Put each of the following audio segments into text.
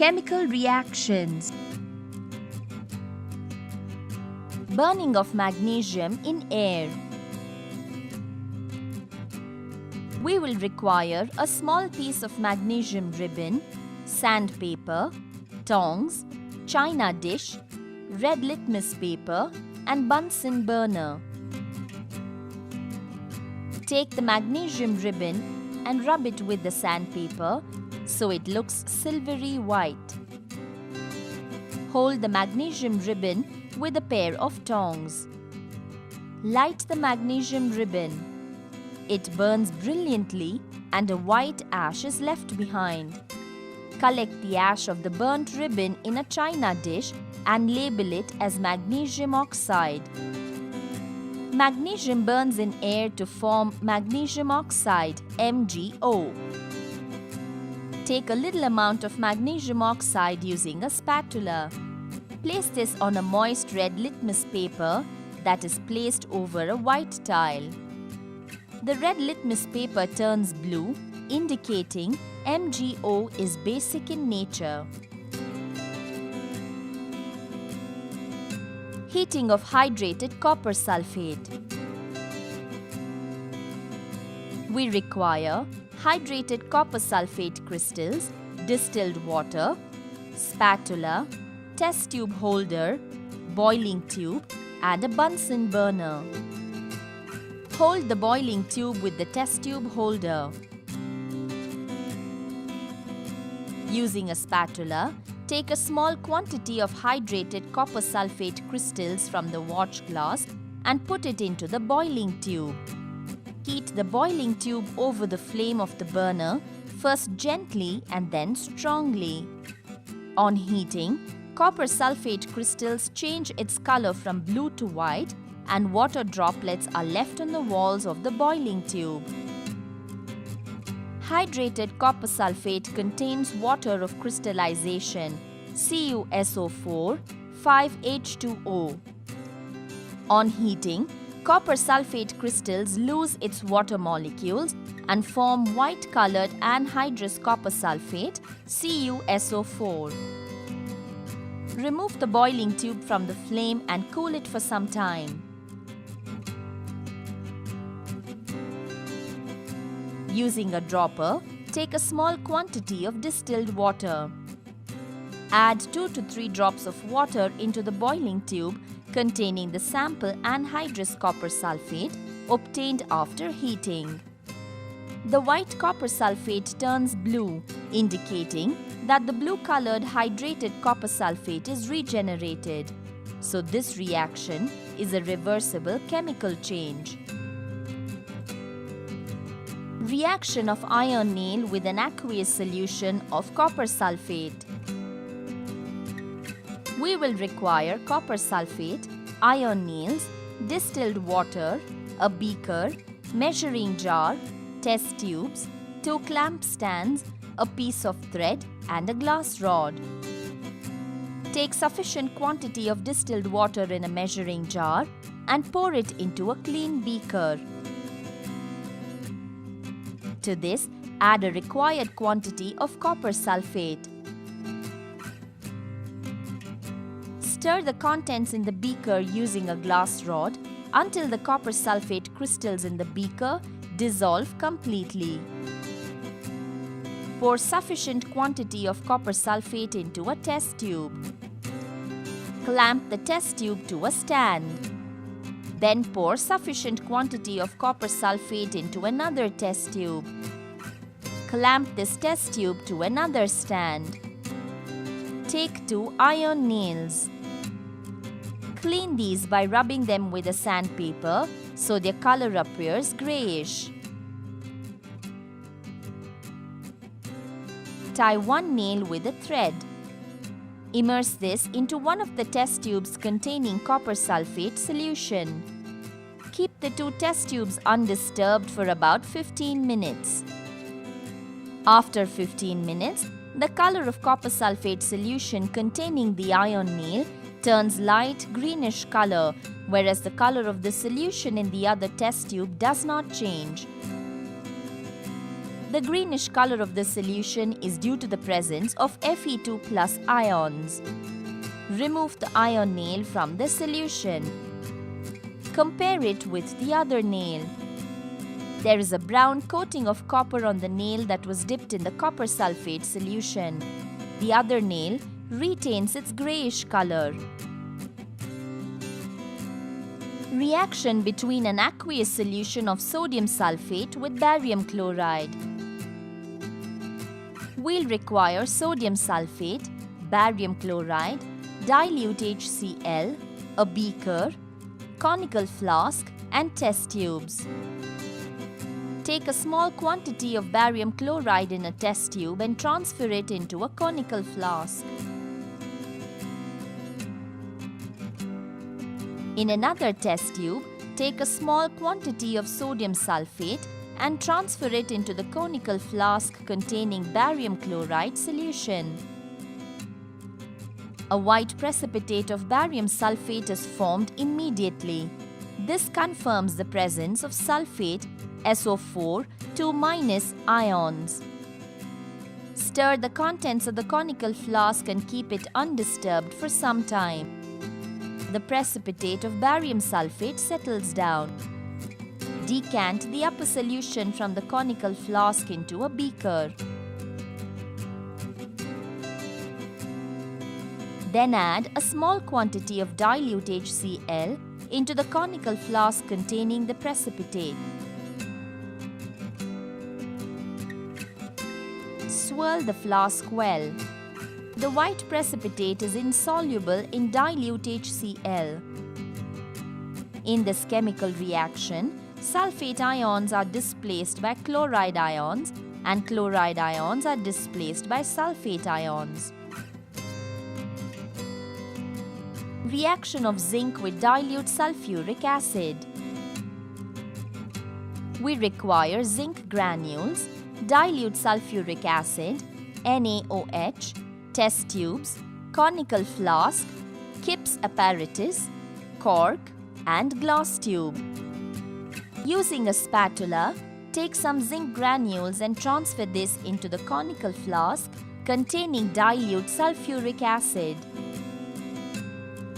Chemical reactions. Burning of magnesium in air. We will require a small piece of magnesium ribbon, sandpaper, tongs, china dish, red litmus paper and Bunsen burner. Take the magnesium ribbon and rub it with the sandpaper so it looks silvery white. Hold the magnesium ribbon with a pair of tongs. Light the magnesium ribbon. It burns brilliantly and a white ash is left behind. Collect the ash of the burnt ribbon in a china dish and label it as magnesium oxide. Magnesium burns in air to form magnesium oxide, MgO. Take a little amount of magnesium oxide using a spatula. Place this on a moist red litmus paper that is placed over a white tile. The red litmus paper turns blue, indicating MgO is basic in nature. Heating of hydrated copper sulfate. We require hydrated copper sulfate crystals, distilled water, spatula, test tube holder, boiling tube and a Bunsen burner. Hold the boiling tube with the test tube holder. Using a spatula, take a small quantity of hydrated copper sulfate crystals from the watch glass and put it into the boiling tube. Heat the boiling tube over the flame of the burner, first gently and then strongly. On heating, copper sulfate crystals change its color from blue to white and water droplets are left on the walls of the boiling tube. Hydrated copper sulfate contains water of crystallization, CuSO4, 5H2O. On heating, copper sulfate crystals lose its water molecules and form white-colored anhydrous copper sulfate, CuSO4. Remove the boiling tube from the flame and cool it for some time. Using a dropper, take a small quantity of distilled water. Add 2 to 3 drops of water into the boiling tube containing the sample anhydrous copper sulfate obtained after heating. The white copper sulfate turns blue, indicating that the blue-colored hydrated copper sulfate is regenerated. So this reaction is a reversible chemical change. Reaction of iron nail with an aqueous solution of copper sulfate. We will require copper sulfate, iron nails, distilled water, a beaker, measuring jar, test tubes, 2 clamp stands, a piece of thread and a glass rod. Take sufficient quantity of distilled water in a measuring jar and pour it into a clean beaker. To this, add a required quantity of copper sulfate. Stir the contents in the beaker using a glass rod until the copper sulfate crystals in the beaker dissolve completely. Pour sufficient quantity of copper sulfate into a test tube. Clamp the test tube to a stand. Then pour sufficient quantity of copper sulfate into another test tube. Clamp this test tube to another stand. Take 2 iron nails. Clean these by rubbing them with a sandpaper so their color appears grayish. Tie 1 nail with a thread. Immerse this into one of the test tubes containing copper sulfate solution. Keep the 2 test tubes undisturbed for about 15 minutes. After 15 minutes, the color of copper sulfate solution containing the iron nail turns light greenish color, whereas the color of the solution in the other test tube does not change. The greenish color of this solution is due to the presence of Fe2 plus ions. Remove the ion nail from the solution. Compare it with the other nail. There is a brown coating of copper on the nail that was dipped in the copper sulfate solution. The other nail retains its grayish color. Reaction between an aqueous solution of sodium sulfate with barium chloride. We'll require sodium sulfate, barium chloride, dilute HCl, a beaker, conical flask and test tubes. Take a small quantity of barium chloride in a test tube and transfer it into a conical flask. In another test tube, take a small quantity of sodium sulfate and transfer it into the conical flask containing barium chloride solution. A white precipitate of barium sulfate is formed immediately. This confirms the presence of sulfate SO4 2- ions. Stir the contents of the conical flask and keep it undisturbed for some time. The precipitate of barium sulfate settles down. Decant the upper solution from the conical flask into a beaker. Then add a small quantity of dilute HCl into the conical flask containing the precipitate. Swirl the flask well. The white precipitate is insoluble in dilute HCl. In this chemical reaction, sulfate ions are displaced by chloride ions and chloride ions are displaced by sulfate ions. Reaction of zinc with dilute sulfuric acid. We require zinc granules, dilute sulfuric acid, NaOH, test tubes, conical flask, Kipps apparatus, cork and glass tube. Using a spatula, take some zinc granules and transfer this into the conical flask containing dilute sulfuric acid.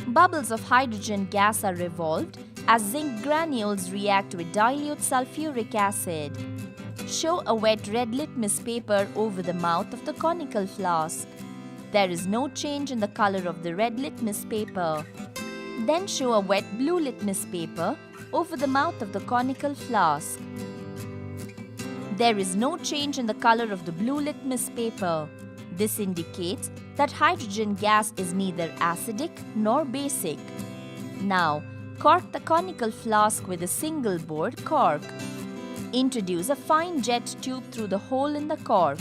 Bubbles of hydrogen gas are revolved as zinc granules react with dilute sulfuric acid. Show a wet red litmus paper over the mouth of the conical flask. There is no change in the color of the red litmus paper. Then show a wet blue litmus paper over the mouth of the conical flask. There is no change in the color of the blue litmus paper. This indicates that hydrogen gas is neither acidic nor basic. Now, cork the conical flask with a single bored cork. Introduce a fine jet tube through the hole in the cork.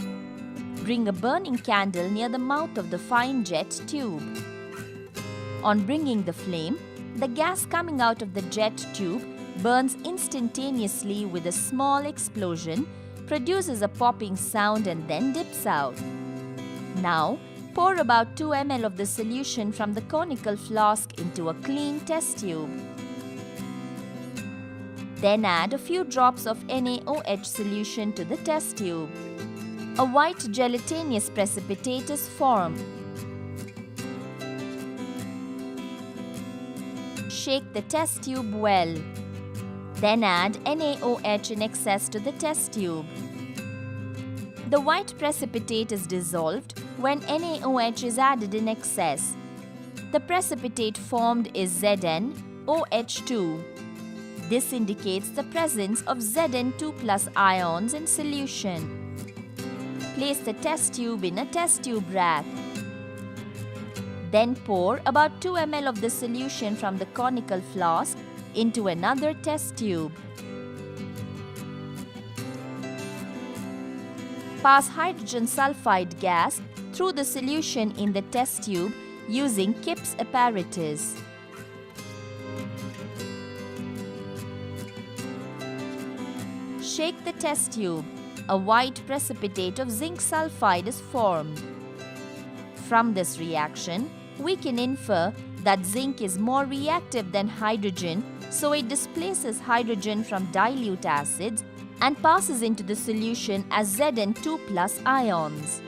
Bring a burning candle near the mouth of the fine jet tube. On bringing the flame, the gas coming out of the jet tube burns instantaneously with a small explosion, produces a popping sound and then dips out. Now, pour about 2 ml of the solution from the conical flask into a clean test tube. Then add a few drops of NaOH solution to the test tube. A white gelatinous precipitate is formed. Shake the test tube well. Then add NaOH in excess to the test tube. The white precipitate is dissolved when NaOH is added in excess. The precipitate formed is ZnOH2. This indicates the presence of Zn2+ ions in solution. Place the test tube in a test tube rack. Then pour about 2 ml of the solution from the conical flask into another test tube. Pass hydrogen sulfide gas through the solution in the test tube using Kipps apparatus. Shake the test tube. A white precipitate of zinc sulfide is formed. From this reaction, we can infer that zinc is more reactive than hydrogen, so it displaces hydrogen from dilute acids and passes into the solution as Zn2+ ions.